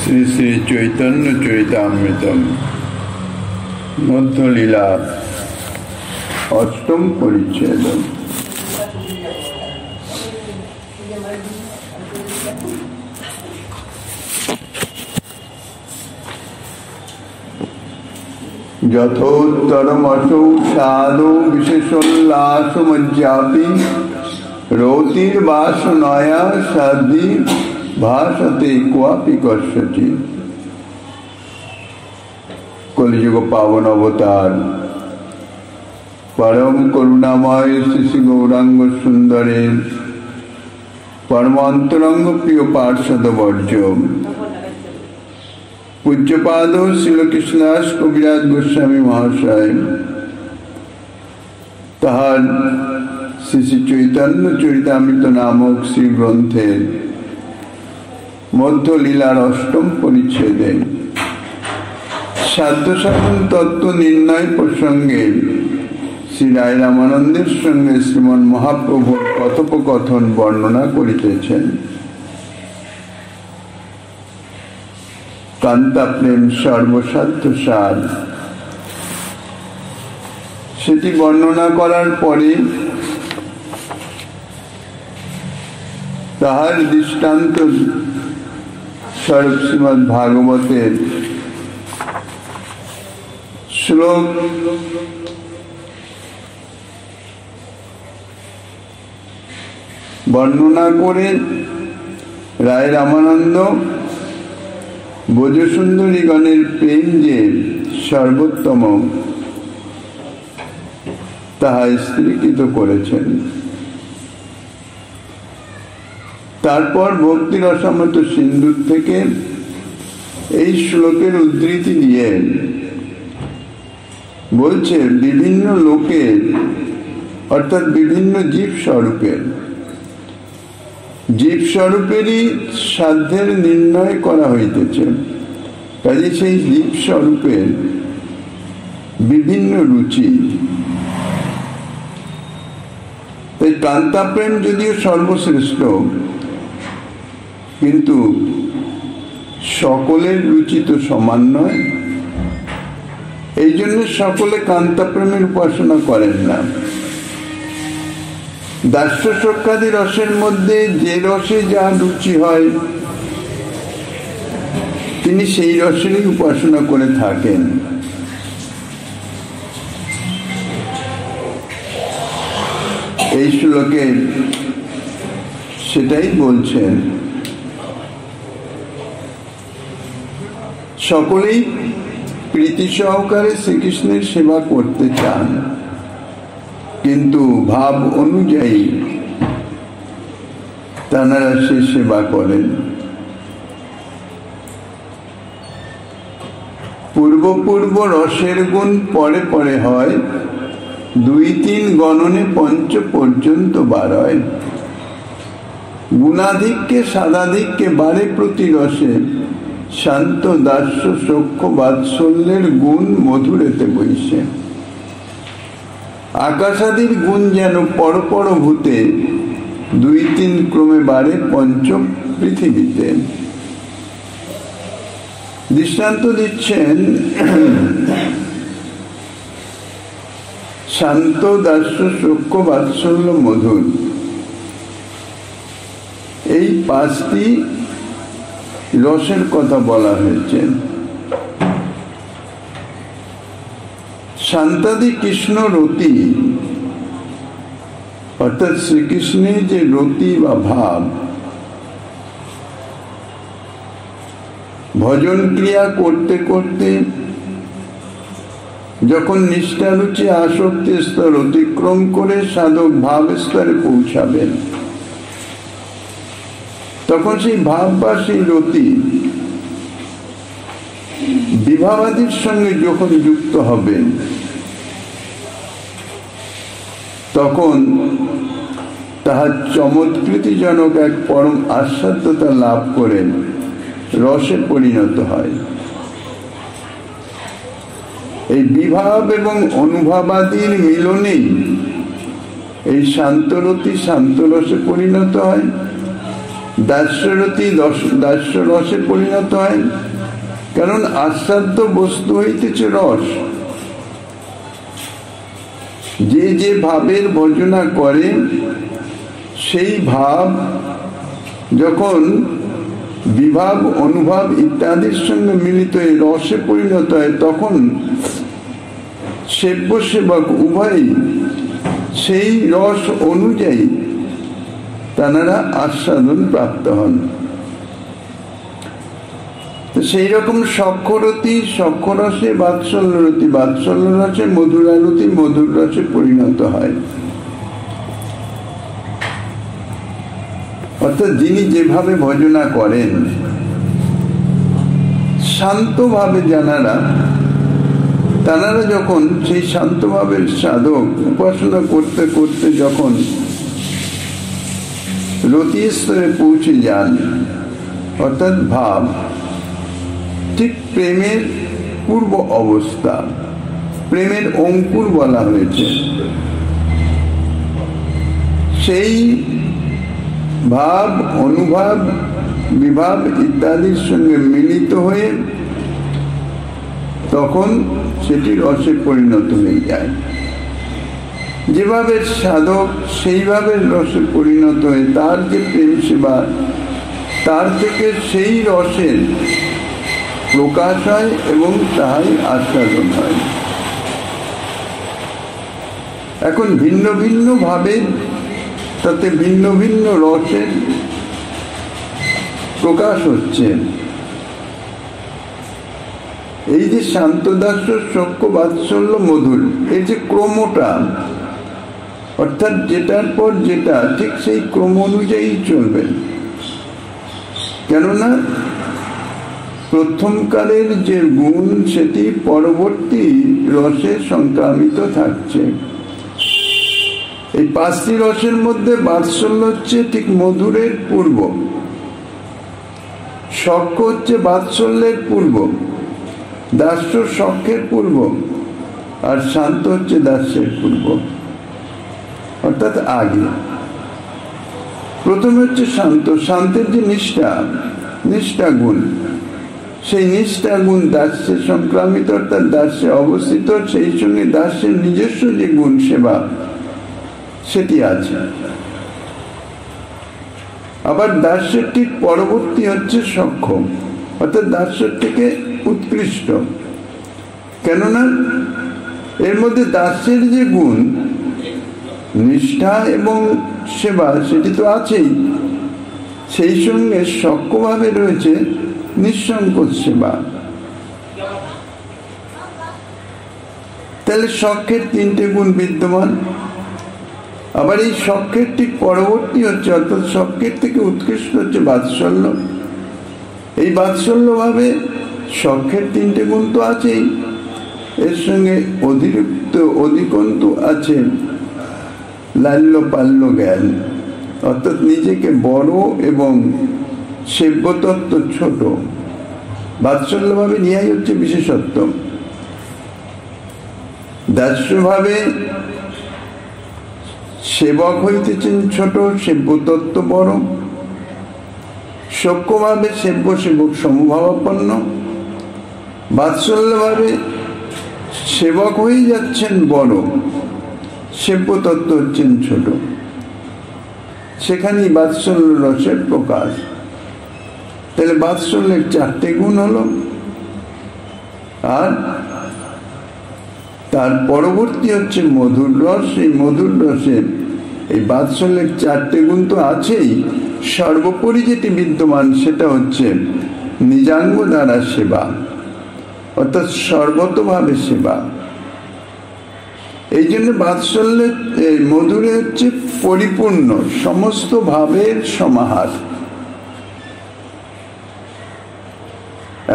শ্রী শ্রী চৈতন্য চরিতামৃতম মধ্যলীলা অষ্টম পরিচ্ছেদ। যথোত্তরমসৌ সাধু বিশেষোল্লাসমজ্জাপি রৌতির্বাসনয়া সাধি ভাষতে কোয়াপি কস্যচি। কলিযুগ পাবন অবতার পরম করুণাময় শ্রী গৌরাঙ্গ সুন্দরের পরমান্তরঙ্গ প্রিয় পার্ষদ বর্জ পূজ্যপাদ শ্রীলকৃষ্ণদাস কবিরাজ গোস্বামী মহাশয় তাহার শ্রী শ্রী চৈতন্য চরিতামৃত নামক শ্রী গ্রন্থের মধ্যলীলার অষ্টম পরিচ্ছেদে সাধ্য সাধন তত্ত্ব নির্ণয় প্রসঙ্গে শ্রী রায় রামানন্দের সঙ্গে শ্রীমন মহাপ্রভুর কথোপকথন বর্ণনা করিতেছেন। কান্তা প্রেম সর্বসাধ্য সার সেটি বর্ণনা করার পরে তাহার দৃষ্টান্ত স্বরূপ শ্রীমদ্ ভাগবতের শ্লোক বর্ণনা করে রায় রামানন্দ ব্রজসুন্দরীগণের প্রেম যে সর্বোত্তম তাহা স্থিরীকৃত করেছেন। তারপর ভক্তি রসামৃত সিন্ধুর থেকে এই শ্লোকের উদ্ধৃতি দিয়ে বলছে বিভিন্ন লোকের অর্থাৎ বিভিন্ন জীব স্বরূপেরই সাধ্যের নির্ণয় করা হইতেছে। কাজে সেই জীব স্বরূপের বিভিন্ন রুচি। তাই কান্তা প্রেম যদিও সর্বশ্রেষ্ঠ, কিন্তু সকলের রুচি তো সমান নয়। এই জন্য সকলে কান্তা প্রেমের উপাসনা করেন না। দাস্য সখ্যাদি রসের মধ্যে যে রসে যা রুচি হয় তিনি সেই রসেরই উপাসনা করে থাকেন। এই শ্লোকে সেটাই বলছেন। সকলেই প্রীতি সহকারে শ্রীকৃষ্ণের সেবা করতে চান, কিন্তু ভাব অনুযায়ী তাঁরা সে সেবা করেন। পূর্ব রসের গুণ পরে পরে হয়, 2-3 গণনে পঞ্চ পর্যন্ত বাড়য়। গুণাধিক্যে সাধাধিক্যে বাড়ে প্রতি রসে, শান্ত দাস্য সখ্য বাৎসল্যের গুণ মধুরেতে বইছে। আকাশাদির গুণ যেন পরপর ভূতে, 2-3 ক্রমে বাড়ে পঞ্চম পৃথিবীতে। দৃষ্টান্ত দিচ্ছেন শান্ত দাস্য সখ্য বাৎসল্য মধুর, এই 5টি রসের কথা বলা হয়েছে। শান্তাদি কৃষ্ণ রতি, অর্থাৎ শ্রীকৃষ্ণের যে রতি বা ভাব, ভজন ক্রিয়া করতে করতে যখন নিষ্ঠারুচি আসক্তি স্তর অতিক্রম করে সাধক ভাব স্তরে পৌঁছাবেন, তখন সেই ভাব বা সেই রতি বিভাবাদির সঙ্গে যখন যুক্ত হবেন, তখন তাহার চমৎকৃতিজনক এক পরম আস্বাদ্যতা লাভ করেন, রসে পরিণত হয়। এই বিভাব এবং অনুভবাদির মিলনেই এই শান্তরতি শান্তরসে পরিণত হয়, দাস্যরতি দাস্য রসে পরিণত হয়, কারণ আস্বাদ্য বস্তু হইতেছে রস। যে যে ভাবের ভজনা করে সেই ভাব যখন বিভাব অনুভব ইত্যাদির সঙ্গে মিলিত হয়ে রসে পরিণত হয়, তখন সেব্য সেবক উভয়ই সেই রস অনুযায়ী তারা আস্বাদন প্রাপ্ত হন। সেই রকম সখ্যরতি সখ্যরসে, বাৎসল্যরতি বাৎসল্য রসে, মধুরারতি মধুর রসে পরিণত হয়। অর্থাৎ যিনি যেভাবে ভজনা করেন, শান্তভাবে তারা যখন সেই শান্তভাবের সাধক উপাসনা করতে করতে যখন রতি স্তরে পৌঁছে যান, অর্থাৎ ভাব, ঠিক প্রেমের পূর্ব অবস্থা, প্রেমের অঙ্কুর বলা হয়েছে, সেই ভাব অনুভব বিভাব ইত্যাদির সঙ্গে মিলিত হয়ে তখন সেটি রসে পরিণত হয়ে যায়। যেভাবে সাধক সেইভাবে রসে পরিণত হয়ে তার যে প্রেম সেবা, তার থেকে সেই রসের প্রকাশ হয় এবং তাহাই আস্বাদন হয়। এখন ভিন্ন ভিন্ন ভাবে তাতে ভিন্ন ভিন্ন রসের প্রকাশ হচ্ছে। এই যে শান্তদাস্য সখ্য বাৎসল্য মধুর, এই যে ক্রমটা, অর্থাৎ যেটার পর যেটা ঠিক সেই ক্রম অনুযায়ী চলবে। কেননা প্রথমকালের যে গুণ সেটি পরবর্তী রসে সংক্রামিত থাকছে। এই 5টি রসের মধ্যে বাৎসল্য হচ্ছে ঠিক মধুরের পূর্ব, সখ্য হচ্ছে বাৎসল্যের পূর্ব, দাস্য সখ্যের পূর্ব, আর শান্ত হচ্ছে দাস্যের পূর্ব, অর্থাৎ আগে। প্রথমে হচ্ছে শান্ত। শান্তের যে নিষ্ঠা গুণ, সেই নিষ্ঠা গুণ দাস্যে সংক্রামিত, অর্থাৎ দাস্যে অবস্থিত, সেই সঙ্গে দাস্যের নিজস্ব যে গুণ সেবা সেটি আছে। আবার দাস্যের ঠিক পরবর্তী হচ্ছে সখ্য, অর্থাৎ দাস্যের থেকে উৎকৃষ্ট। কেননা এর মধ্যে দাস্যের যে গুণ নিষ্ঠা এবং সেবা সেটি তো আছেই, সেই সঙ্গে সখ্যভাবে রয়েছে নিঃসংকোচ সেবা। তাহলে সখ্যের 3টে গুণ বিদ্যমান। আবার এই সখ্যের ঠিক পরবর্তী হচ্ছে, অর্থাৎ সখ্যের থেকে উৎকৃষ্ট হচ্ছে বাৎসল্য। এই বাৎসল্য ভাবে সখ্যের 3টে গুণ তো আছেই, এর সঙ্গে অধিকন্তু আছে লাল্য পাল্য জ্ঞান, অর্থাৎ নিজেকে বড় এবং সেব্যতত্ত্ব ছোট। বাৎসল্য ভাবে নিয়াই হচ্ছে বিশেষত্ব, দাস্য ভাবে সেবক হইতেছেন ছোট, সেব্যতত্ত্ব বড়। সখ্যভাবে সেব্য সেবক সমভাবাপন্ন। বাৎসল্যভাবে সেবক হয়ে যাচ্ছেন বড়, সেব্যতত্ত্ব হচ্ছেন ছোট। সেখানেই বাৎসল্য রসের প্রকাশ। তাহলে বাৎসল্যের 4টে গুণ হলো। আর তার পরবর্তী হচ্ছে মধুর রস। এই মধুর রসে এই বাৎসল্যের 4টে গুণ তো আছেই, সর্বোপরি যেটি বিদ্যমান সেটা হচ্ছে নিজাঙ্গ দ্বারা সেবা, অর্থাৎ সর্বতভাবে সেবা। এই জন্য বাৎসল্যের মধুরে হচ্ছে পরিপূর্ণ সমস্ত ভাবের সমাহার।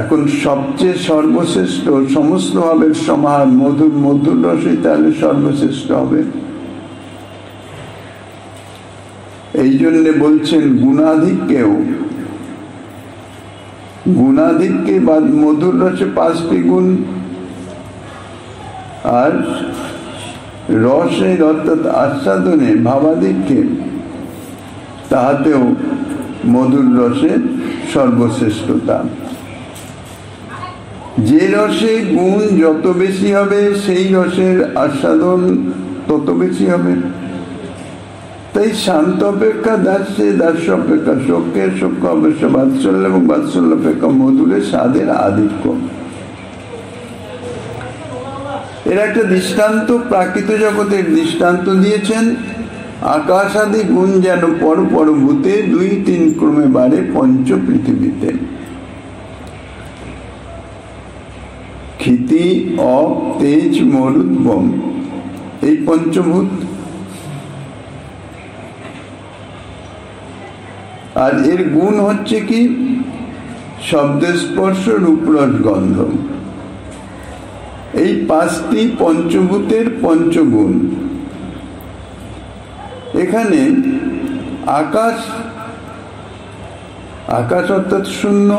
এখন সবচেয়ে সর্বশ্রেষ্ঠ সমস্ত ভাবের সমাহার মধুর রসই তাহলে সর্বশ্রেষ্ঠ হবে। এই জন্য বলছেন গুণাধিক্যে বা মধুর রসে 5টি গুণ, আর রসের অর্থাৎ আস্বাদনে ভাবাধিক্যে তাহাতেও মধুর রসে সর্বশ্রেষ্ঠতা। যে রসে গুণ যত বেশি হবে সেই রসের আস্বাদন তত বেশি হবে। তাই শান্ত অপেক্ষা দাস্যে, দাস্য অপেক্ষা শোকে, শোক অবশ্য বাৎসল্য এবং বাৎসল্য অপেক্ষা মধুরে স্বাদের আধিক্য। এর একটা দৃষ্টান্ত প্রাকৃত জগতের দৃষ্টান্ত দিয়েছেন। আকাশ আদি গুণ যেন পর ভূতে 2-3 ক্রমে বাড়ে পঞ্চ পৃথিবীতে। ক্ষিতি, অপ, তেজ, মরুদ্ভম, এই পঞ্চভূত। আর এর গুণ হচ্ছে কি? শব্দ, স্পর্শ, রূপ, রস, গন্ধ। এই 5টি পঞ্চভূতের পঞ্চগুণ। এখানে আকাশ, আকাশ অর্থাৎ শূন্য,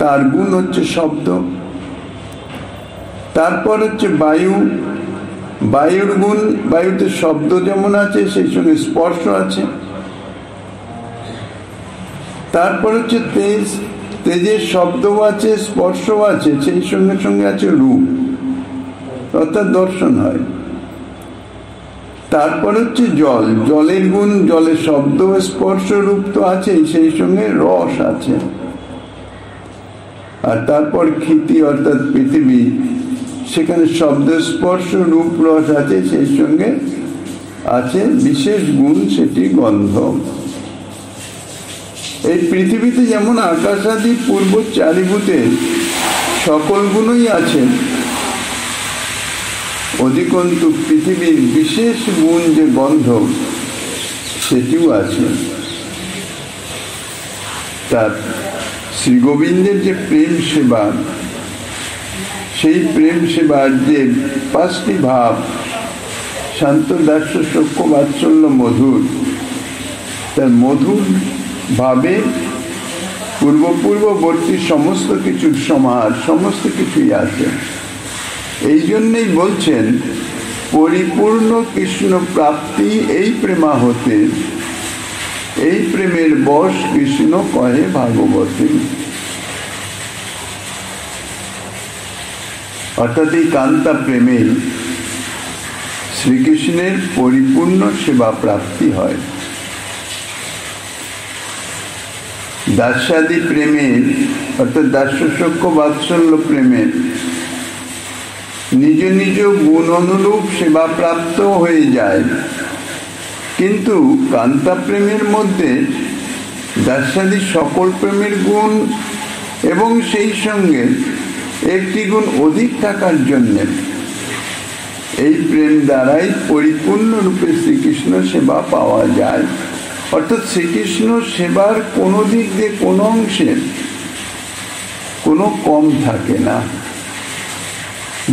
তার গুণ হচ্ছে শব্দ। তারপর হচ্ছে বায়ু, বায়ুর গুণ, বায়ুতে শব্দ যেমন আছে সেই সঙ্গে স্পর্শ আছে। তারপর হচ্ছে তেজ, তেজের শব্দও আছে স্পর্শও আছে, সেই সঙ্গে সঙ্গে আছে রূপ অর্থাৎ দর্শন হয়। তারপর হচ্ছে জল, জলের গুণ, জলের শব্দ স্পর্শ রূপ তো আছে, সেই সঙ্গে রস আছে। আর তারপর ক্ষিতি অর্থাৎ পৃথিবী, সেখানে শব্দ স্পর্শ রূপ রস আছে, সেই সঙ্গে আছে বিশেষ গুণ, সেটি গন্ধ। এই পৃথিবীতে যেমন আকাশ আদি পূর্ব 4 ভূতে সকল গুণই আছে, অধিকন্তু পৃথিবীর বিশেষ গুণ যে গন্ধ সেটিও আছে। তার শ্রী গোবিন্দের যে প্রেম সেবা, সেই প্রেম সেবার যে 5টি ভাব, শান্ত, দাস্য, সখ্য, বাৎসল্য, মধুর, তার মধুর ভাবে পূর্ববর্তী সমস্ত কিছুর সমাহার, সমস্ত কিছুই আছে। এই জন্যই বলছেন পরিপূর্ণ কৃষ্ণ প্রাপ্তি এই প্রেমা হতে, এই প্রেমের বশ কৃষ্ণ কহে ভাগবতে। অর্থাৎ এই কান্তা প্রেমে শ্রীকৃষ্ণের পরিপূর্ণ সেবা প্রাপ্তি হয়। দাস্যাদি প্রেমের অর্থাৎ দাস্য, সখ্য, বাৎসল্য প্রেমের নিজ নিজ গুণ অনুরূপ সেবা প্রাপ্ত হয়ে যায়, কিন্তু কান্তা প্রেমের মধ্যে দাস্যাদি সকল প্রেমের গুণ এবং সেই সঙ্গে একটি গুণ অধিক থাকার জন্য এই প্রেম দ্বারাই পরিপূর্ণ রূপে শ্রীকৃষ্ণ সেবা পাওয়া যায়। অর্থাৎ শ্রীকৃষ্ণ সেবার কোনো দিক দিয়ে কোনো অংশে কোনো কম থাকে না।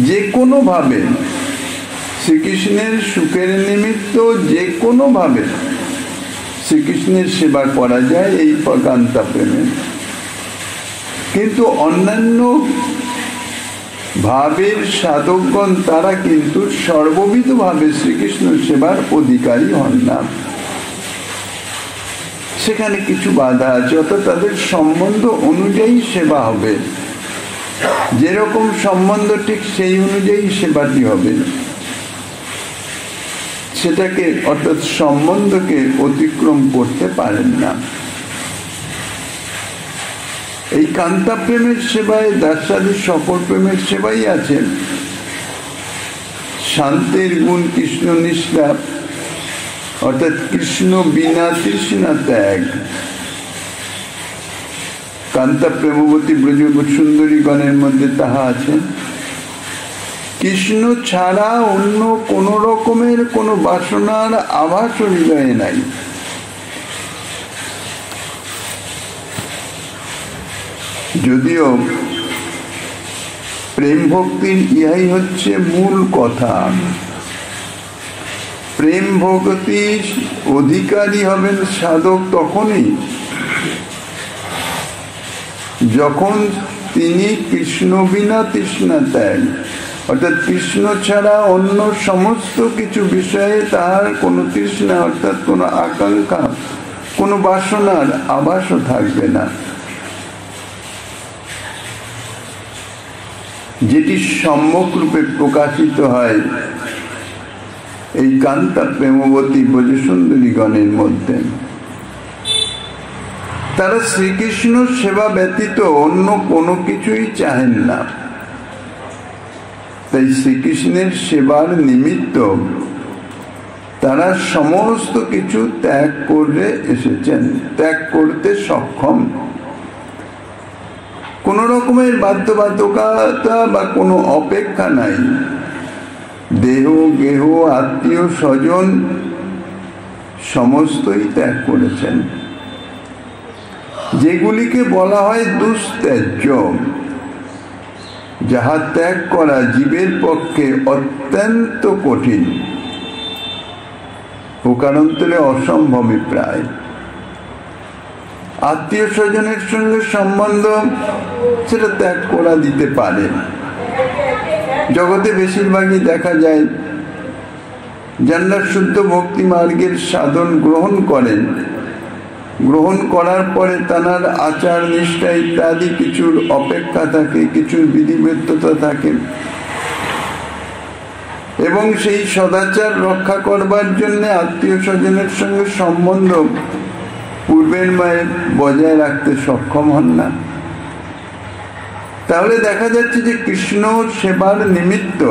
যে কোনোভাবে শ্রীকৃষ্ণের সুখের নিমিত্ত যে কোনোভাবে শ্রীকৃষ্ণের সেবা করা যায় এই কান্তা প্রেমে। কিন্তু অন্যান্য ভাবের সাধকগণ তারা কিন্তু সর্ববিধভাবে শ্রীকৃষ্ণ সেবার অধিকারী হন না। সেখানে কিছু বাধা আছে, অর্থাৎ তাদের সম্বন্ধ অনুযায়ী সেবা হবে, যেরকম সম্বন্ধ ঠিক সেই অনুযায়ী সেবাটি হবে। সেটাকে অর্থাৎ সম্বন্ধকে অতিক্রম করতে পারেন না। এই কান্তা প্রেমের সেবায় দাস্যাদি সকল প্রেমের সেবাই আছে। শান্তের গুণ কৃষ্ণ নিষ্ঠা অর্থাৎ কৃষ্ণ বিনা তৃষ্ণা ত্যাগ। কান্তা প্রেমবতী ব্রজ সুন্দরীগণের মধ্যে তাহা আছে। কৃষ্ণ ছাড়া অন্য কোন রকমের কোন বাসনার আভাস হৃদয়ে নাই। যদিও প্রেম ভক্তির ইহাই হচ্ছে মূল কথা। প্রেম ভক্তির অধিকারী হবেন সাধক তখনই যখন তিনি কৃষ্ণ বিনা তৃষ্ণা ত্যাগ অর্থাৎ কৃষ্ণ ছাড়া অন্য সমস্ত কিছু বিষয়ে তার কোনো তৃষ্ণা অর্থাৎ কোনো আকাঙ্ক্ষা কোনো বাসনার আভাসও থাকবে না। যেটি সম্যক রূপে প্রকাশিত হয় এই কান্তা প্রেমবতী ব্রজসুন্দরীগণের মধ্যে। তারা শ্রীকৃষ্ণ সেবা ব্যতীত অন্য কোনো কিছুই চাহেন না। তাই শ্রীকৃষ্ণের সেবার নিমিত্ত তারা সমস্ত কিছু ত্যাগ করে এসেছেন, ত্যাগ করতে সক্ষম। কোন রকমের বাধ্যবাধকতা বা কোনো অপেক্ষা নাই। দেহ গেহ আত্মীয় স্বজন সমস্তই ত্যাগ করেছেন, যেগুলিকে বলা হয় দুস্ত্যাজ্য, যাহা ত্যাগ করা জীবের পক্ষে অত্যন্ত কঠিন, প্রকারান্তরে অসম্ভবই প্রায়। আত্মীয় স্বজনের সঙ্গে সম্বন্ধ সেটা ত্যাগ করা দিতে পারে। জগতে বেশিরভাগই দেখা যায় যারা শুদ্ধ ভক্তি মার্গের সাধন গ্রহণ করেন, গ্রহণ করার পরে তার আচার নিষ্ঠা ইত্যাদি কিছুর অপেক্ষা থাকে, কিছুর বিধিবদ্ধতা থাকে, এবং সেই সদাচার রক্ষা করবার জন্য আত্মীয় স্বজনের সঙ্গে সম্বন্ধ পূর্বের মায়ের বজায় রাখতে সক্ষম হন না। তাহলে দেখা যাচ্ছে যে কৃষ্ণ সেবার নিমিত্ত,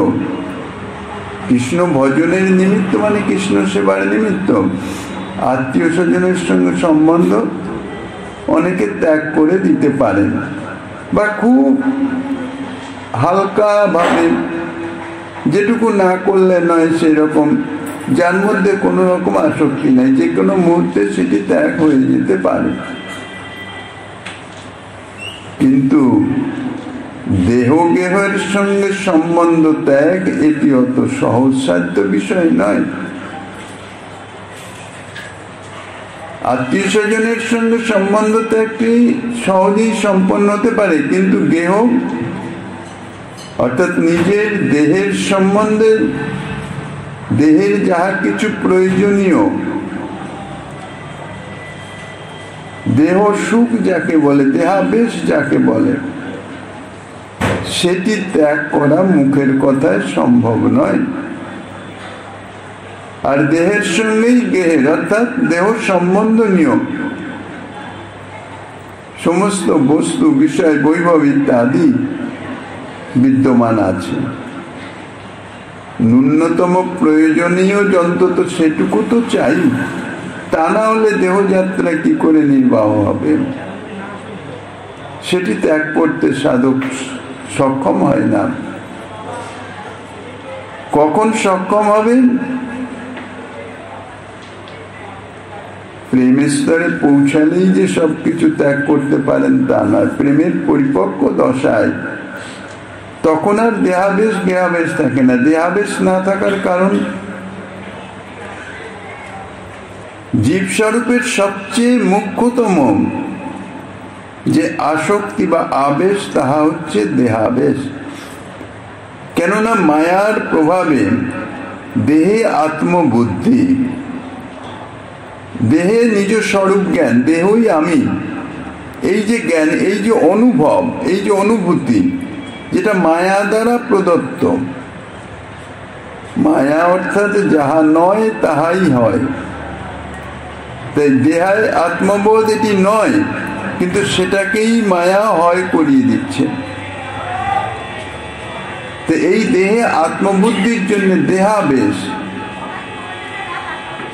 কৃষ্ণ ভজনের নিমিত্ত মানে কৃষ্ণ সেবার নিমিত্ত আত্মীয় স্বজনের সঙ্গে সম্বন্ধ অনেকে ত্যাগ করে দিতে পারেন, বা খুব হালকা ভাবে যেটুকু না করলে নয় সেরকম, যার মধ্যে কোনো রকম আসক্তি নাই, যে কোনো মুহূর্তে সেটি ত্যাগ হয়ে যেতে পারে। কিন্তু দেহ গেহের সঙ্গে সম্বন্ধ ত্যাগ এটি অত সহজসাধ্য বিষয় নয়। আত্মীয় স্বজনের সঙ্গে সম্বন্ধ ত্যাগটি সহজেই সম্পন্ন হতে পারে, কিন্তু গেহ অর্থাৎ নিজের দেহের সম্বন্ধে, দেহের যাহা কিছু প্রয়োজনীয়, দেহ সুখ যাকে বলে, দেহাবেশ যাকে বলে, সেটি ত্যাগ করা মুখের কথায় সম্ভব নয়। আর দেহের সঙ্গেই গেহের অর্থাৎ দেহ সম্বন্ধনীয় সমস্ত বস্তু, বিষয়, বৈভব ইত্যাদি বিদ্যমান আছে। ন্যূনতম প্রয়োজনীয় অন্তত সেটুকু তো চাই, তা না হলে দেহযাত্রা কি করে নির্বাহ হবে? সেটি ত্যাগ করতে সাধক সক্ষম হয় না। কখন সক্ষম হবে? প্রেমের স্তরে পৌঁছালেই যে সবকিছু ত্যাগ করতে পারেন তা নয়। প্রেমের পরিপক্ক দশায় তখন আর দেহাবেশ গেহাবেশ থাকে না। দেহাবেশ না থাকার কারণ জীব স্বরূপের সবচেয়ে মুখ্যতম যে আসক্তি বা আবেশ, তাহা হচ্ছে দেহাবেশ। কেননা মায়ার প্রভাবে দেহে আত্মবুদ্ধি, দেহে নিজ স্বরূপ জ্ঞান, দেহই আমি, এই যে জ্ঞান, এই যে অনুভব, এই যে অনুভূতি, যেটা মায়া দ্বারা প্রদত্ত। মায়া অর্থাৎ যাহা নয় তাহাই হয়। তাই দেহায় আত্মবোধ এটি নয়, কিন্তু সেটাকেই মায়া হয় করিয়ে দিচ্ছে। তো এই দেহে আত্মবুদ্ধির জন্য দেহাবেশ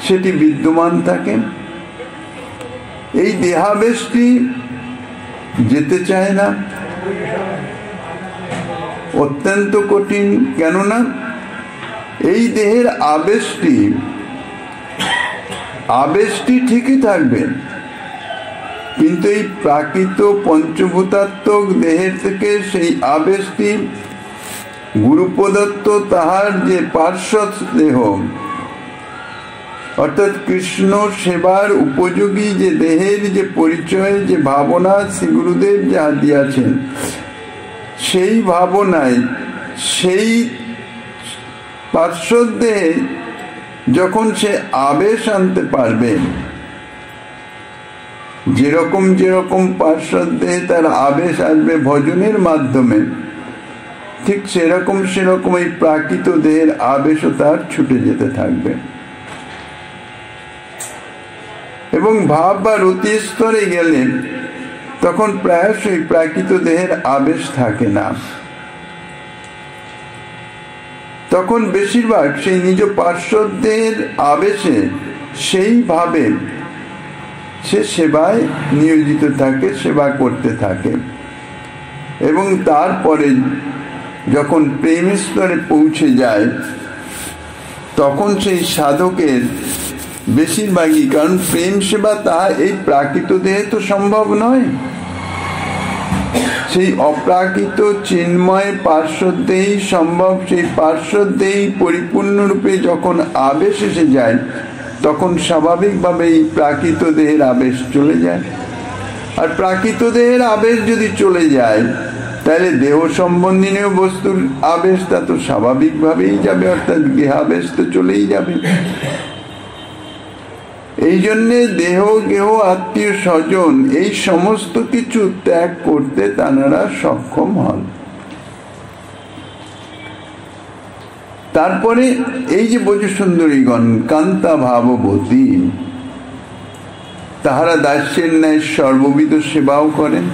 সেটি বিদ্যমান থাকে। এই দেহাবেশটি যেতে চায় না, অত্যন্ত কঠিন। কেননা এই দেহের আবেশটি ঠিকই থাকবে, কিন্তু এই প্রাকৃত পঞ্চভূতাত্মক দেহের থেকে সেই আবেশটি গুরু প্রদত্ত তাহার যে পার্শ্বদ দেহ, অর্থাৎ কৃষ্ণ সেবার উপযোগী যে দেহের যে পরিচয়, যে ভাবনা শ্রী গুরুদেব যা দিয়েছেন, সেই ভাবনায় সেই পার্শ্বদ দেহে যখন সে আবেশ আনতে পারবে, যেরকম যেরকম পার্শ্বদ দেহে তার আবেশ আসবে ভজনের মাধ্যমে, ঠিক সেরকম সেরকম এই প্রাকৃত দেহের আবেশও তার ছুটে যেতে থাকবে। এবং ভাব বা রতি স্তরে গেলে তখন প্রায়শই প্রাকৃত দেহের আবেশ থাকে না। তখন বেশিরভাগ সেই নিজ পার্শ্বদ দেহের আবেশে সেইভাবে সে সেবায় নিয়োজিত থাকে, সেবা করতে থাকে। এবং তারপরে যখন প্রেম স্তরে পৌঁছে যায় তখন সেই সাধকের বেশিরভাগই, কারণ প্রেম সেবা তাহা এই প্রাকৃত দেহে তো সম্ভব নয়, সেই অপ্রাকৃত চিন্ময় পার্শ্বদেই সম্ভব। সেই পার্শ্বদেই পরিপূর্ণরূপে যখন আবেশ এসে যায় তখন স্বাভাবিকভাবে এই প্রাকৃত দেহের আবেশ চলে যায়। আর প্রাকৃত দেহের আবেশ যদি চলে যায় তাহলে দেহ সম্বন্ধীয় বস্তুর আবেশটা তো স্বাভাবিকভাবেই যাবে, অর্থাৎ গেহাবেশ তো চলেই যাবে। এই জন্যে দেহ গেহ আত্মীয় স্বজন এই সমস্ত কিছু ত্যাগ করতে তাঁরা সক্ষম হন। তারপরে এই যে ব্রজসুন্দরীগণ কান্তা ভাববতী, তাহারা দাস্যের ন্যায় সর্ববিধ সেবাও করেন।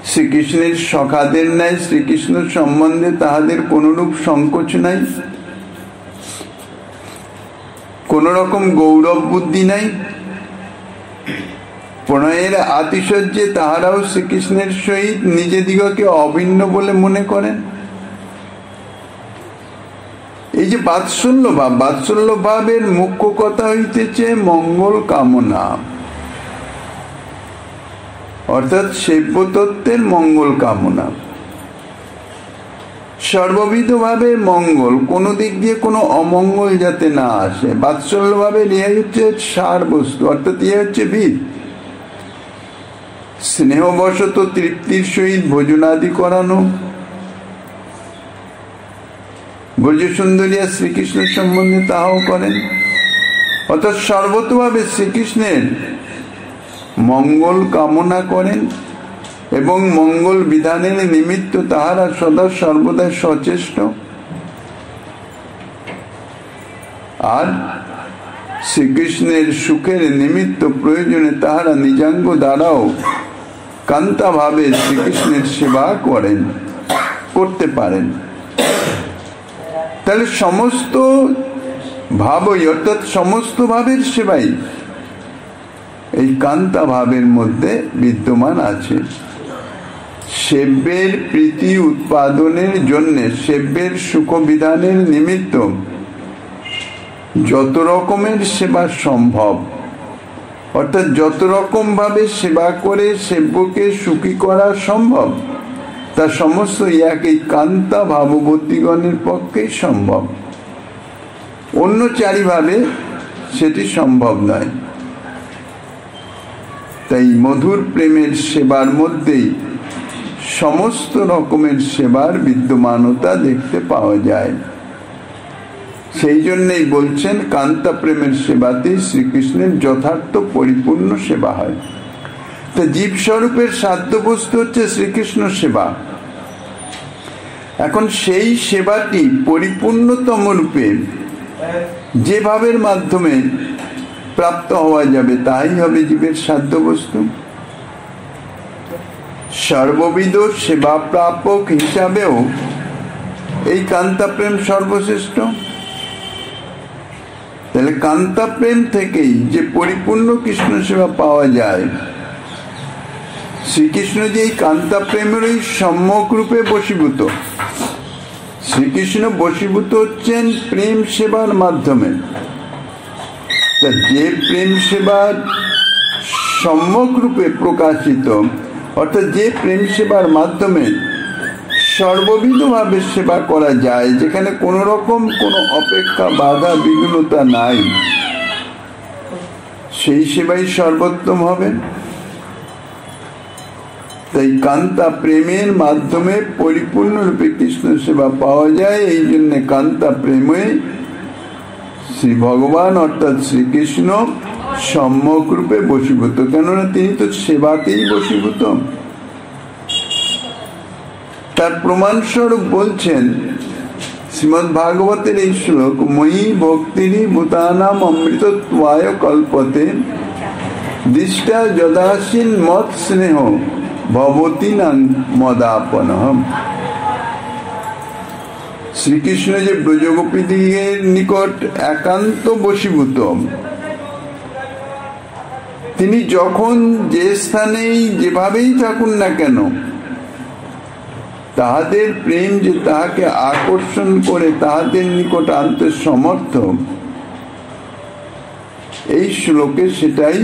শ্রীকৃষ্ণের সখাদের ন্যায় শ্রীকৃষ্ণ সম্বন্ধে তাহাদের কোনরূপ সংকোচ নাই, কোন রকম গৌরব বুদ্ধি নাই। প্রণয়ের আতিশয্যে তাহারাও শ্রীকৃষ্ণের সহিত নিজেদিগকে অভিন্ন বলে মনে করেন। এই যে বাৎসল্য ভাব, বাৎসল্য ভাবের মুখ্য কথা হইতেছে মঙ্গল কামনা, অর্থাৎ সেব্য তত্ত্বের মঙ্গল কামনা। সর্ববিধ ভাবে মঙ্গল, কোনো দিক দিয়ে কোনো অমঙ্গল যাতে না আসে। বাৎসল্য ভাবে ইহাই হচ্ছে সার বস্তু, অর্থাৎ ইহা হচ্ছে বীজ। স্নেহবশত তৃপ্তির সহিত ভোজনাদি করানো। ব্রজসুন্দরীয়া শ্রীকৃষ্ণের সম্বন্ধে তাহাও করেন, অর্থাৎ সর্বতভাবে শ্রীকৃষ্ণের মঙ্গল কামনা করেন এবং মঙ্গল বিধানের নিমিত্ত তাহারা সদা সর্বদা সচেষ্ট। আর শ্রীকৃষ্ণের সুখের নিমিত্ত প্রয়োজনে তাহারা নিজাঙ্গ দ্বারাও কান্তা ভাবে শ্রীকৃষ্ণের সেবা করেন, করতে পারেন। তাহলে সমস্ত ভাবই, অর্থাৎ সমস্ত ভাবের সেবাই এই কান্তা ভাবের মধ্যে বিদ্যমান আছে। সেব্যের প্রীতি উৎপাদনের জন্য, সেব্যের সুখ বিধানের নিমিত্ত যত রকমের সেবা সম্ভব, অর্থাৎ যত রকম ভাবে সেবা করে সেব্যকে সুখী করা সম্ভব, তা সমস্ত একই কান্তা ভাববতীগণের পক্ষেই সম্ভব। অন্য চারিভাবে সেটি সম্ভব নয়। তাই মধুর প্রেমের সেবার মধ্যেই সমস্ত রকমের সেবার বিদ্যমানতা দেখতে পাওয়া যায়। সেই জন্যই বলছেন কান্তা প্রেমের সেবাতেই শ্রীকৃষ্ণের যথার্থ পরিপূর্ণ সেবা হয়। তা জীব স্বরূপের সাধ্য বস্তু হচ্ছে শ্রীকৃষ্ণ সেবা। এখন সেই সেবাটি পরিপূর্ণতম রূপে যে ভাবের মাধ্যমে প্রাপ্ত হওয়া যাবে তাই হবে জীবের সাধ্য বস্তু। সর্ববিধ সেবা প্রাপক হিসাবেও এই কান্তা প্রেম সর্বশ্রেষ্ঠ। তাহলে কান্তা প্রেম থেকেই যে পরিপূর্ণ কৃষ্ণ সেবা পাওয়া যায়, শ্রীকৃষ্ণ যে এই কান্তা প্রেমেরই সম্যক রূপে বশীভূত। শ্রীকৃষ্ণ বশীভূত হচ্ছেন প্রেম সেবার মাধ্যমে। তা যে প্রেম সেবার সম্যক রূপে প্রকাশিত, অর্থাৎ যে প্রেম সেবার মাধ্যমে সর্ববিধ ভাবে সেবা করা যায়, যেখানে কোন রকম কোনো অপেক্ষা বাধা বিঘ্নতা নাই, সেই সেবাই সর্বোত্তম হবে। তাই কান্তা প্রেমের মাধ্যমে পরিপূর্ণরূপে কৃষ্ণ সেবা পাওয়া যায়। এই জন্য কান্তা প্রেমে শ্রী ভগবান অর্থাৎ শ্রীকৃষ্ণ সম্যক রূপে বশীভূত, কেননা তিনি তো সেবাতেই বশীভূত। তার প্রমাণস্বরূপ বলছেন শ্রীমদ্ ভাগবতের এই শ্লোক, ময়ি ভক্তিরি ভূতানাম অমৃতত্বায় কল্পতে দিষ্টা যদাসীন মৎ স্নেহ ভবতি নাং মদাপনহম। শ্রীকৃষ্ণ যে ব্রজগোপীদের নিকট একান্ত বশীভূত, তিনি যখন যে স্থানেই যেভাবেই থাকুন না কেন, তাহাদের প্রেম যে তাহাকে আকর্ষণ করে তাহাদের নিকট আনতে সমর্থ, এই শ্লোকে সেটাই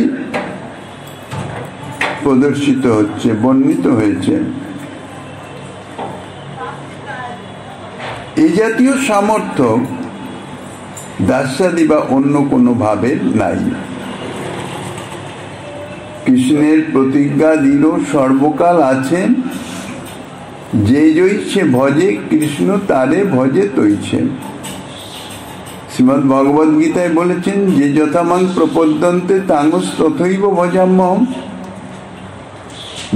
প্রদর্শিত হচ্ছে, বর্ণিত হয়েছে। এই জাতীয় সামর্থ্য দাস্যাদি বা অন্য কোনো ভাবে নাই। কৃষ্ণের প্রতিজ্ঞা দৃঢ় সর্বকাল আছে, যে জৈছে ভজে কৃষ্ণ তারে ভজে তৈছে। শ্রীমদ্ ভগবদ গীতায় বলেছেন, যে যথামাং প্রপদ্যন্তে তাঙ্গস তথৈব ভজাম্যহম।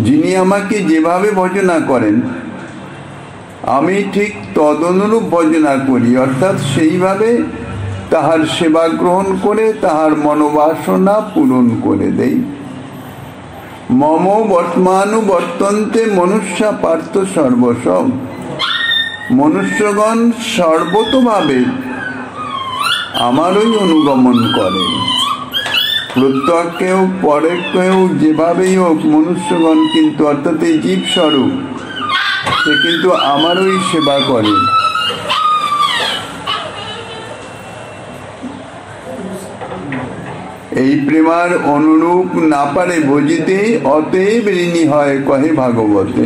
যিনি আমাকে যেভাবে ভজনা করেন, আমি ঠিক তদনুরূপ ভজনা করি, অর্থাৎ সেইভাবে তাহার সেবা গ্রহণ করে তাহার মনোবাসনা পূরণ করে দেই। মম বর্তমানুবর্তন্তে মনুষ্যা পার্থ সর্বসব। মনুষ্যগণ সর্বতভাবে আমারই অনুগমন করে। প্রত্যক্ষে হোক পরোক্ষে হোক যেভাবেই হোক, মনুষ্যগণ কিন্তু, অর্থাৎ এই জীব স্বরূপ, সে কিন্তু আমারই সেবা করে। এই প্রেমার অনুরূপ না পারে বুঝিতে, অতএব ঋণী হয় কহে ভাগবতে।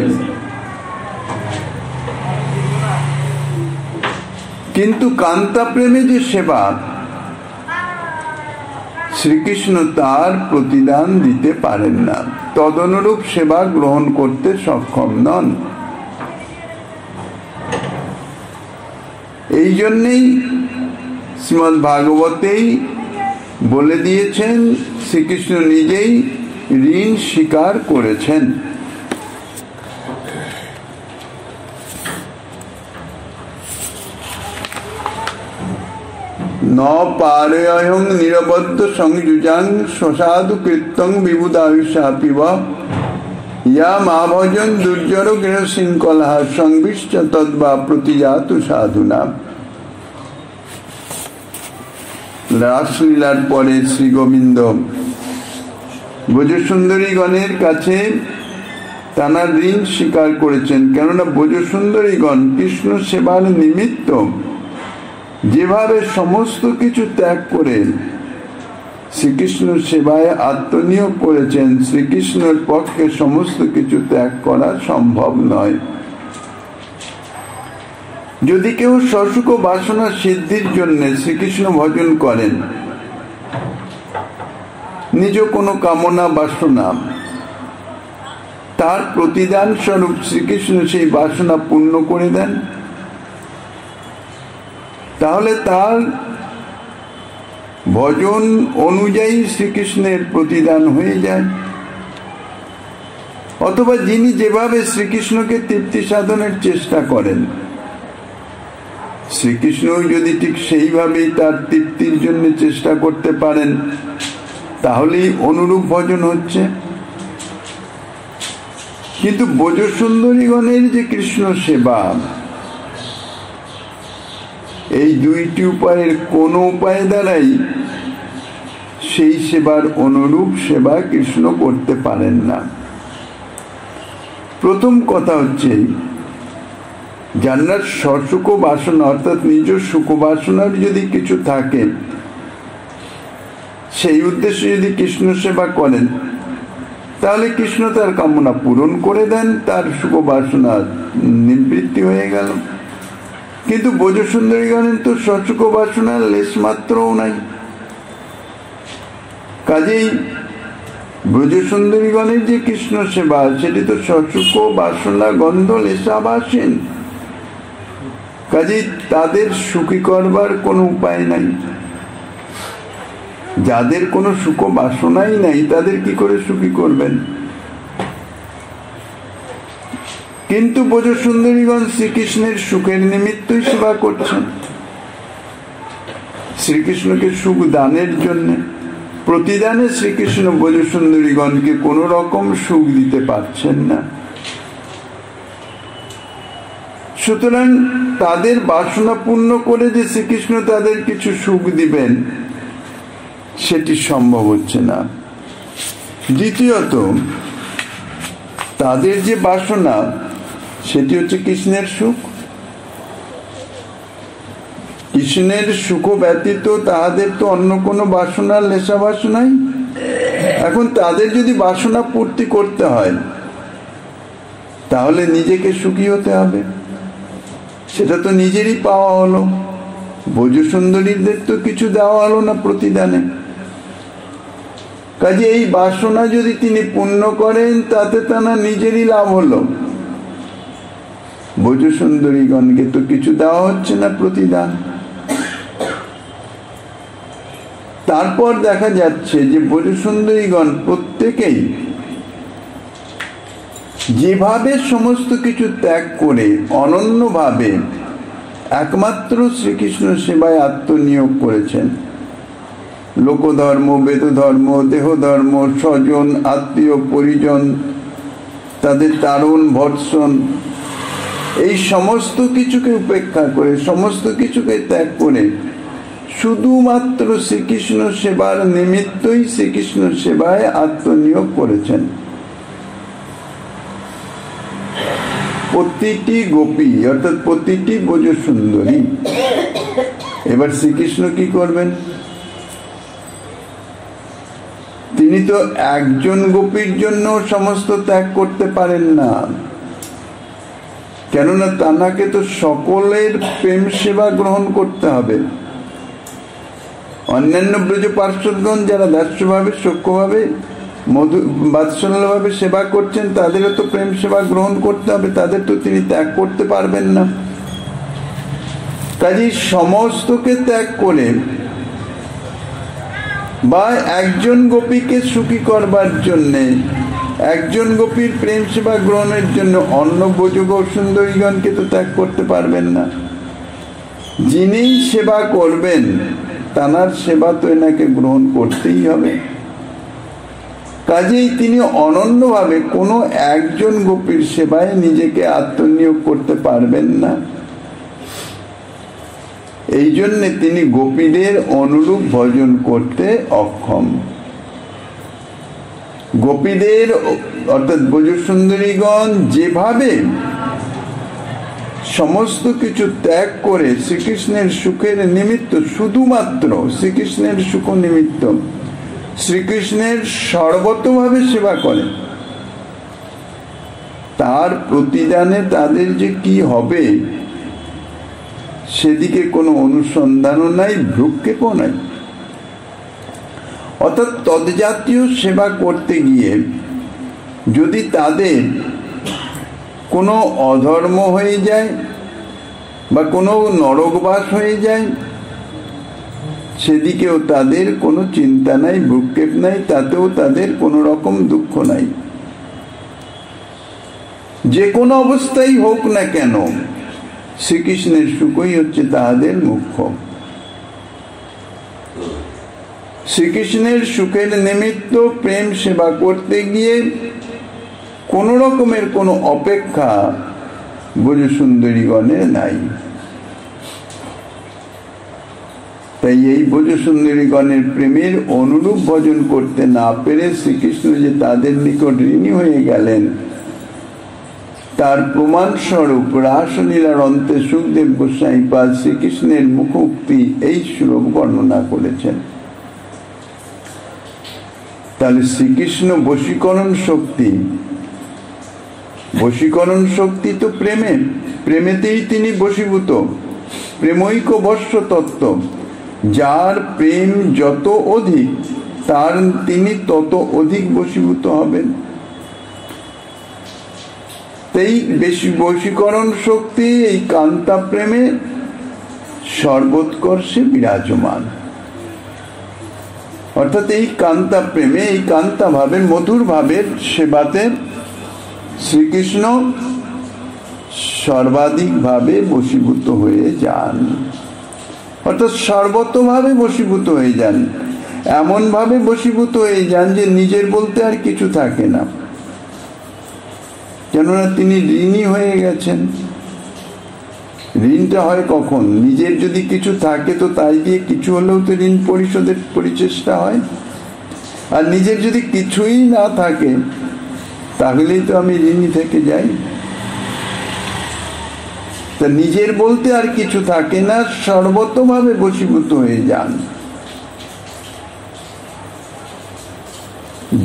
কিন্তু কান্তা প্রেমে যে সেবা, শ্রীকৃষ্ণ তার প্রতিদান দিতে পারেন না, তদনুরূপ সেবা গ্রহণ করতে সক্ষম নন। এই জন্যেই শ্রীমদ্ ভাগবতেই বলে দিয়েছেন, শ্রীকৃষ্ণ নিজেই ঋণ স্বীকার করেছেন। ন পারয়ং নিরবদ্ধ সংযুজাং স্বসাধু কৃত্যং বিবুধায়ুষা পিব ইয়া মা ভজন দুর্জর গৃহ শৃঙ্খলা সংবিষ্ট তদ্বা প্রতিজাতু সাধুনা। রাসলীলার পরে শ্রী গোবিন্দ ব্রজসুন্দরীগণের কাছে তাঁর ঋণ স্বীকার করেছেন, কেননা ব্রজসুন্দরীগণ কৃষ্ণ সেবার নিমিত্ত যেভাবে সমস্ত কিছু ত্যাগ করে শ্রীকৃষ্ণ সেবায় আত্মনিয়োগ করেছেন, শ্রীকৃষ্ণের পক্ষে সমস্ত কিছু ত্যাগ করা সম্ভব নয়। যদি কেউ সসুখ বাসনা সিদ্ধির জন্য শ্রীকৃষ্ণ ভজন করেন, নিজ কোনো কামনা বাসনা, তার প্রতিদান স্বরূপ শ্রীকৃষ্ণ সেই বাসনা পূর্ণ করে দেন, তাহলে তার ভজন অনুযায়ী শ্রীকৃষ্ণের প্রতিদান হয়ে যায়। অথবা যিনি যেভাবে শ্রীকৃষ্ণকে তৃপ্তি সাধনের চেষ্টা করেন, শ্রীকৃষ্ণ যদি ঠিক সেইভাবেই তার তৃপ্তির জন্য চেষ্টা করতে পারেন, তাহলেই অনুরূপ ভজন হচ্ছে। কিন্তু ব্রজসুন্দরীগণের যে কৃষ্ণ সেবা, এই দুইটি উপায়ের কোন উপায় দ্বারাই সেই সেবার অনুরূপ সেবা কৃষ্ণ করতে পারেন না। প্রথম কথা হচ্ছে, যার স্বসুখ বাসনা অর্থাৎ নিজ সুখ বাসনার যদি কিছু থাকে, সেই উদ্দেশ্যে যদি কৃষ্ণ সেবা করেন, তাহলে কৃষ্ণ তার কামনা পূরণ করে দেন, তার সুখ বাসনা নিবৃত্তি হয়ে গেল। কিন্তু ব্রজসুন্দরীগণের তো স্বসুখ বাসনার লেশ মাত্রও নাই। কাজেই ব্রজসুন্দরীগণের যে কৃষ্ণ সেবা, সেটি তো স্বসুখ বাসনা গন্ধ লেশাবাসীন। কাজেই তাদের সুখী করবার কোনো উপায় নাই। যাদের কোনো সুখ বাসনাই নাই তাদের কি করে সুখী করবেন? কিন্তু ব্রজসুন্দরীগণ শ্রীকৃষ্ণের সুখের নিমিত্তই সেবা করছেন, শ্রীকৃষ্ণকে সুখ দানের জন্য। প্রতিদানে শ্রীকৃষ্ণ ব্রজসুন্দরীগণকে কোন রকম সুখ দিতে পারছেন না। সুতরাং তাদের বাসনা পূর্ণ করে যে শ্রীকৃষ্ণ তাদের কিছু সুখ দিবেন সেটি সম্ভব হচ্ছে না। দ্বিতীয়ত, তাদের যে বাসনা সেটি হচ্ছে কৃষ্ণের সুখ। কৃষ্ণের সুখ ব্যতীত তাহাদের তো অন্য কোনো বাসনার লেশাভাস নাই। এখন তাদের যদি বাসনা পূর্তি করতে হয় তাহলে নিজেকে সুখী হতে হবে, সেটা তো নিজেরই পাওয়া হলো। ব্রজসুন্দরীদের তো কিছু দেওয়া হলো না প্রতিদানে। কাজে এই বাসনা যদি তিনি পূর্ণ করেন তাতে তারা নিজেরই লাভ হলো। ব্রজসুন্দরীগণকে তো কিছু দেওয়া হচ্ছে না প্রতিদান। তারপর দেখা যাচ্ছে যে ব্রজসুন্দরীগণ প্রত্যেকেই যেভাবে সমস্ত কিছু ত্যাগ করে অনন্যভাবে একমাত্র শ্রীকৃষ্ণ সেবায় আত্মনিয়োগ করেছেন, লোকধর্ম, বেদধর্ম, দেহধর্ম, স্বজন, আত্মীয় পরিজন, তাদের তাড়ন ভর্ৎসন, এই সমস্ত কিছুকে উপেক্ষা করে, সমস্ত কিছুকে ত্যাগ করে শুধুমাত্র শ্রীকৃষ্ণ সেবার নিমিত্তই শ্রীকৃষ্ণ সেবায় আত্মনিয়োগ করেছেন। প্রতিটি গোপী অর্থাৎ প্রতিটি ব্রজসুন্দরী। এবার শ্রীকৃষ্ণ কি করবেন? তিনি তো একজন গোপীর জন্য সমস্ত ত্যাগ করতে পারেন না, কেননা তানাকে তো সকলের প্রেম সেবা গ্রহণ করতে হবে। অন্যান্য ব্রজ পার্শ্বদগণ যারা দাস্যভাবে, সখ্যভাবে, বাৎসল্যভাবে সেবা করছেন তাদেরও তো প্রেম সেবা গ্রহণ করতে হবে, তাদের তো তিনি ত্যাগ করতে পারবেন না। কাজেই সমস্তকে ত্যাগ করে বা একজন গোপীকে সুখী করবার জন্যে, একজন গোপীর প্রেম সেবা গ্রহণের জন্য অন্য ব্রজ সুন্দরীগণকে তো ত্যাগ করতে পারবেন না। যিনি সেবা করবেন তানার সেবা তো এনাকে গ্রহণ করতেই হবে। কাজেই তিনি অনন্যভাবে কোনো একজন গোপীর সেবায় নিজেকে আত্মনিয়োগ করতে পারবেন না। এই জন্য তিনি গোপীদের অনুরূপ ভজন করতে অক্ষম। গোপীদের অর্থাৎ ব্রজসুন্দরীগণ যেভাবে সমস্ত কিছু ত্যাগ করে শ্রীকৃষ্ণের সুখের নিমিত্ত, শুধুমাত্র শ্রীকৃষ্ণের সুখ নিমিত্ত শ্রীকৃষ্ণের সর্বতভাবে সেবা করে, তার প্রতিদানে তাদের যে কি হবে সেদিকে কোনো অনুসন্ধানও নাই, ভ্রুক্ষেপও নাই। অর্থাৎ তদ্জাতীয় সেবা করতে গিয়ে যদি তাদের কোনো অধর্ম হয়ে যায় বা কোনো নরকবাস হয়ে যায় সেদিকেও তাদের কোনো চিন্তা নাই, ভ্রুক্ষেপ নাই, তাতেও তাদের কোনো রকম দুঃখ নাই। যে কোনো অবস্থায় হোক না কেন শ্রীকৃষ্ণের সুখই হচ্ছে তাহাদের মুখ্য। শ্রীকৃষ্ণের সুখের নিমিত্ত প্রেম সেবা করতে গিয়ে কোন রকমের কোনো অপেক্ষা ব্রজসুন্দরীগণের নাই। তাই এই ব্রজসুন্দরীগণের প্রেমের অনুরূপ ভজন করতে না পেরে শ্রীকৃষ্ণ যে তাদের নিকট ঋণী হয়ে গেলেন তার প্রমাণ স্বরূপ রাসলীলার অন্তে সুখদেব গোস্বামী পাদ শ্রীকৃষ্ণের মুখোক্তি এই শ্লোক বর্ণনা করেছেন। তাহলে শ্রীকৃষ্ণ বশীকরণ শক্তি, বশীকরণ শক্তি তো প্রেমে, প্রেমেতেই তিনি বশীভূত। প্রেমৈক বর্ষ তত্ত্ব, যার প্রেম যত অধিক তার তিনি তত অধিক বশীভূত হবেন। তাই বেশি বশীকরণ শক্তি এই কান্তা প্রেমে সর্বোৎকর্ষে বিরাজমান। অর্থাৎ এই কান্তা প্রেমে, এই কান্তা ভাবের, মধুর ভাবের সেবাতে শ্রীকৃষ্ণ সর্বাধিক ভাবে বশীভূত হয়ে যান, অর্থাৎ সর্বতভাবে বশীভূত হয়ে যান। এমন ভাবে বশীভূত হয়ে যান যে নিজের বলতে আর কিছু থাকে না, কেননা তিনি ঋণী হয়ে গেছেন। ঋণটা হয় কখন? নিজের যদি কিছু থাকে তো তাই দিয়ে কিছু হলেও তো ঋণ পরিশোধের পরিচেষ্টা হয়, আর নিজের যদি কিছুই না থাকে তাহলেই তো আমি ঋণী থেকে যাই। তা নিজের বলতে আর কিছু থাকে না, সর্বতভাবে বশীভূত হয়ে যান।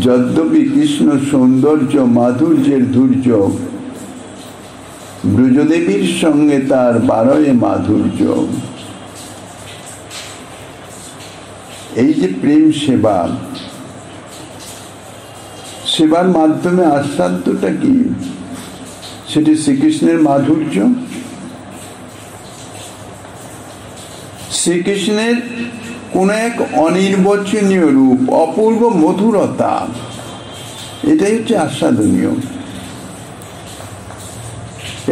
যদ্যপি কৃষ্ণ সৌন্দর্য মাধুর্যের ধৈর্য, ব্রজদেবীর সঙ্গে তার বারয়ে মাধুর্য। এই যে প্রেম সেবা, সেবার মাধ্যমে আস্বাদ্যটা কি? সেটি শ্রীকৃষ্ণের মাধুর্য, শ্রীকৃষ্ণের কোন এক অনির্বচনীয় রূপ, অপূর্ব মধুরতা, এটাই হচ্ছে আস্বাদনীয়।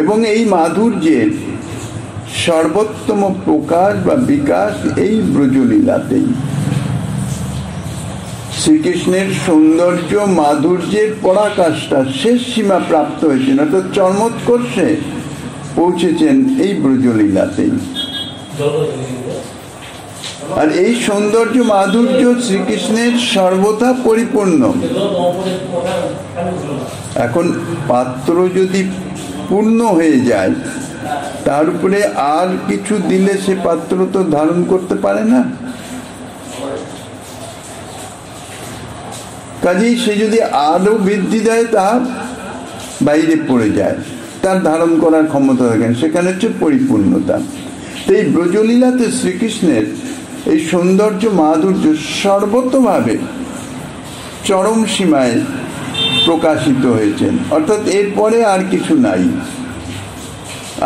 এবং এই মাধুর্যের সর্বোত্তম প্রকাশ বা বিকাশ এই ব্রজলীলাতেই। শ্রীকৃষ্ণের সৌন্দর্য মাধুর্যের পরাকাষ্ঠা শেষ সীমা প্রাপ্ত হয়েছেন, অর্থাৎ চরমোৎকর্ষে পৌঁছেছেন এই ব্রজলীলাতেই। আর এই সৌন্দর্য মাধুর্য শ্রীকৃষ্ণের সর্বদা পরিপূর্ণ। এখন পাত্র যদি পূর্ণ হয়ে যায়, তার উপরে আর কিছু দিলে সে পাত্র তো ধারণ করতে পারে না। কাজেই সে যদি আরো বৃদ্ধি দেয় তা বাইরে পড়ে যায়, তার ধারণ করার ক্ষমতা থাকে না, সেখানে হচ্ছে পরিপূর্ণতা। তো এই ব্রজলীলাতে শ্রীকৃষ্ণের এই সৌন্দর্য মাধুর্য সর্বতভাবে চরম সীমায় প্রকাশিত হয়েছেন, অর্থাৎ এরপরে আর কিছু নাই,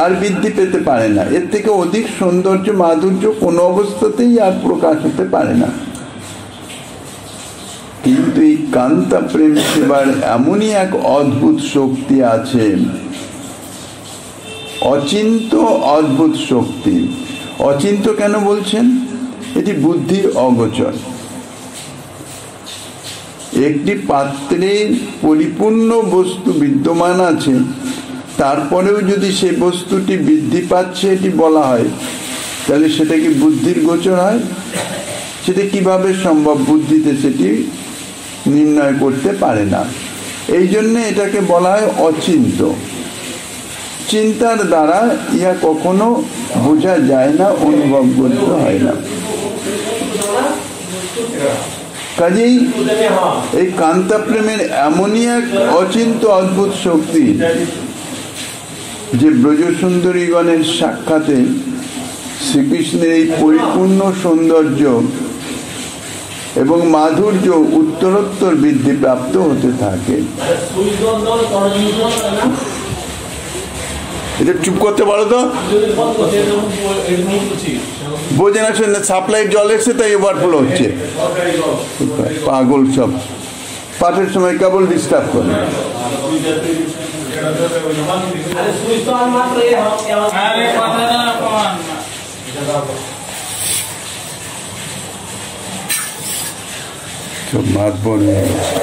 আর বৃদ্ধি পেতে পারে না। এর থেকে অধিক সৌন্দর্য মাধুর্য কোনো অবস্থাতেই আর প্রকাশ হতে পারে না। কিন্তু এই কান্তা প্রেম সেবার এমনই এক অদ্ভুত শক্তি আছে, অচিন্ত অদ্ভুত শক্তি। অচিন্ত কেন বলছেন? এটি বুদ্ধির অগোচর। একটি পাত্রে পরিপূর্ণ বস্তু বিদ্যমান আছে, তারপরেও যদি সেই বস্তুটি বৃদ্ধি পাচ্ছে এটি বলা হয়, তাহলে সেটা কি বুদ্ধির গোচর হয়? সেটা কিভাবে সম্ভব? বুদ্ধিতে সেটি নির্ণয় করতে পারে না। এই জন্য এটাকে বলা হয় অচিন্ত। চিন্তার দ্বারা ইহা কখনো বোঝা যায় না, অনুভব করতে হয় না। কাজেই এই কান্তা প্রেমের এমনই এক অচিন্ত অদ্ভুত শক্তি যে ব্রজ সুন্দরীগণের সাক্ষাতে শ্রীকৃষ্ণের এই পরিপূর্ণ সৌন্দর্য এবং মাধুর্য উত্তরোত্তর বৃদ্ধি প্রাপ্ত হতে থাকে। এটা চুপ করতে পারো তো, বোঝে না, শুনে সাপ্লাই জল এসে তাই ওভারফ্লো হচ্ছে। পাগল সব, পাঠের সময় কেবল ডিস্টার্ব করে। সব মাতবর হয়ে গেছে।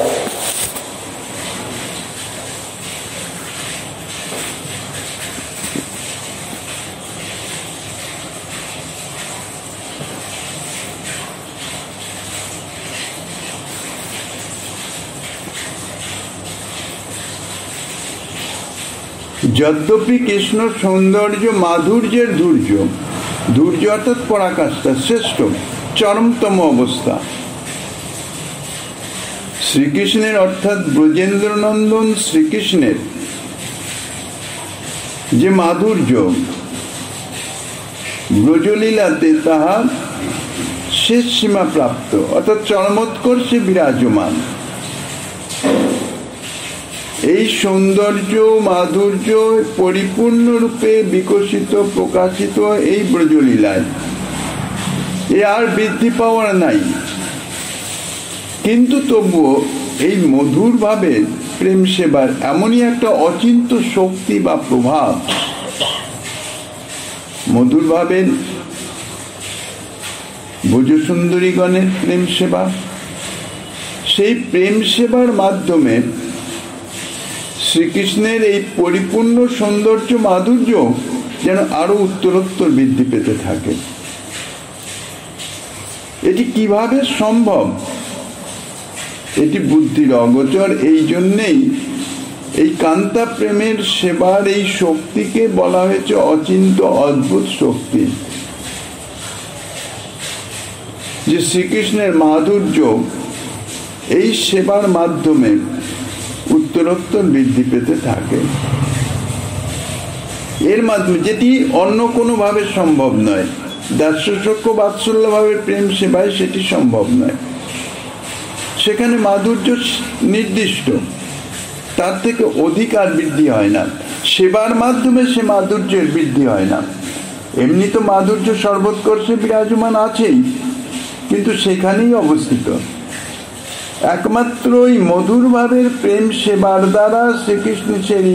যদ্যপি কৃষ্ণ সৌন্দর্য মাধুর্যের ধৈর্য, ধৈর্য অর্থাৎ পরাকাষ্ঠা, শ্রেষ্ঠ চরমতম অবস্থা শ্রীকৃষ্ণের, অর্থাৎ ব্রজেন্দ্রনন্দন শ্রীকৃষ্ণের যে মাধুর্য ব্রজলীলাতে তাহা শেষ সীমা প্রাপ্ত, অর্থাৎ চরমোৎকর্ষে বিরাজমান। এই সৌন্দর্য মাধুর্য পরিপূর্ণরূপে বিকশিত প্রকাশিত এই ব্রজলীলায় এ আর বৃদ্ধি পাওয়ার নাই। কিন্তু তবুও এই মধুর ভাবে প্রেম সেবার এমনই একটা অচিন্ত শক্তি বা প্রভাব, মধুর ভাবে ভোজসুন্দরীগণের প্রেম সেবা, সেই প্রেম সেবার মাধ্যমে শ্রীকৃষ্ণের এই পরিপূর্ণ সৌন্দর্য মাধুর্য যেন আরো উত্তরোত্তর বৃদ্ধি পেতে থাকে। এটি কিভাবে সম্ভব? এটি বুদ্ধির অগোচর। এই জন্যেই এই কান্তা প্রেমের সেবার এই শক্তিকে বলা হয়েছে অচিন্ত অদ্ভুত শক্তি, যে শ্রীকৃষ্ণের মাধুর্য এই সেবার মাধ্যমে উত্তরোত্তর বৃদ্ধি পেতে থাকে। এর মাধ্যমে, যেটি অন্য কোনো ভাবে সম্ভব নয়, দাস্যসখ্য বাৎসল্য ভাবে প্রেম সেবায় সেটি সম্ভব নয়। সেখানে মাধুর্য নির্দিষ্ট, তার থেকে অধিক আর বৃদ্ধি হয় না। সেবার মাধ্যমে সে মাধুর্যের বৃদ্ধি হয় না। এমনি তো মাধুর্য সর্বোৎকর্ষে বিরাজমান আছেই, কিন্তু সেখানেই অবস্থিত। একমাত্র ওই মধুর ভাবের প্রেম সেবার দ্বারা শ্রীকৃষ্ণ সেই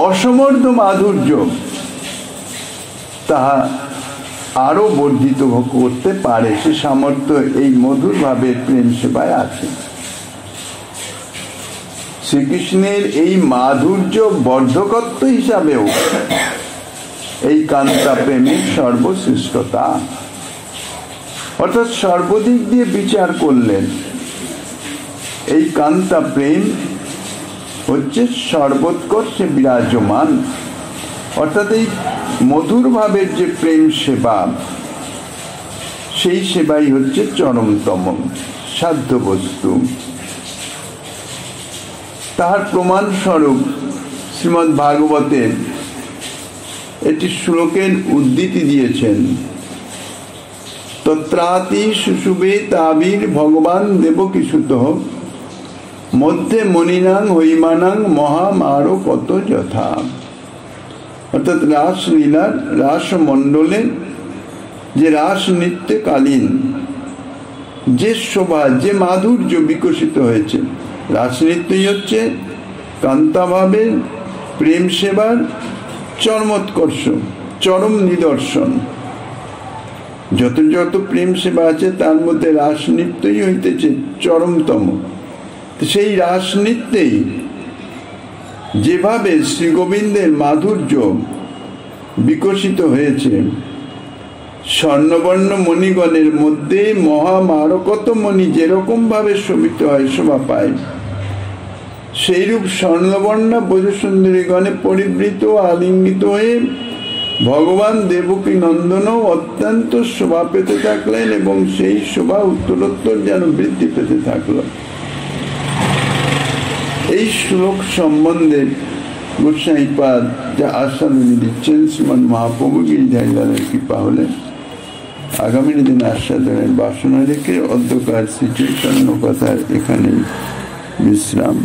অসমর্থ মাধুর্য তাহা আরো বর্ধিত করতে পারে। সে সামর্থ্য এই মধুর ভাবের প্রেম সেবায় আছে। শ্রীকৃষ্ণের এই মাধুর্য বর্ধকত্ব হিসাবেও এই কান্তা প্রেমের সর্বশ্রেষ্ঠতা, অর্থাৎ সর্বদিক দিয়ে বিচার করলেন এই কান্তা প্রেম হচ্ছে সর্বোৎকর্ষে বিরাজমান। অর্থাৎ এই মধুর ভাবের যে প্রেম সেবা, সেই সেবাই হচ্ছে চরমতম সাধ্য বস্তু। তাহার প্রমাণ স্বরূপ শ্রীমদ্ ভাগবতের একটি শ্লোকের উদ্ধৃতি দিয়েছেন। তত্রাতি সুশুভে তাবির ভগবান দেবকীসুতঃ মধ্যে মনিনাং হৈমানাং মহামারো কত যথা। অর্থাৎ রাসলীলার রাসমণ্ডলে যে রাস নৃত্যকালীন যে শোভা, যে মাধুর্য বিকশিত হয়েছে, রাসনৃত্যই হচ্ছে কান্তাভাবের প্রেম সেবার চরমোৎকর্ষ, চরম নিদর্শন। যত যত প্রেম সেবা আছে তার মধ্যে রাসনৃত্যই হইতেছে চরমতম। সেই রাসনৃত্যেই যেভাবে শ্রী গোবিন্দের মাধুর্য বিকশিত হয়েছে, স্বর্ণবর্ণ মণিগণের মধ্যে মহামারকত মণি যেরকম ভাবে শোভিত হয়, শোভা পায়, সেইরূপ স্বর্ণবর্ণ ব্রজসুন্দরীগণে পরিবৃত আলিঙ্গিত হয়ে ভগবান দেবকী নন্দনও অত্যন্ত শোভা পেতে থাকলেন এবং সেই শোভা উত্তরোত্তর যেন বৃদ্ধি পেতে থাকল। এই শ্লোক সম্বন্ধে গোস্বামীপাদ যা আস্বাদনী দিচ্ছেন, শ্রীমন্ মহাপ্রভু গিরিধারীলালের কৃপা হলে আগামী দিনে আস্বাদনের বাসনা রেখে অধ্যকার শ্রী চৈতন্য কথার এখানেই বিশ্রাম।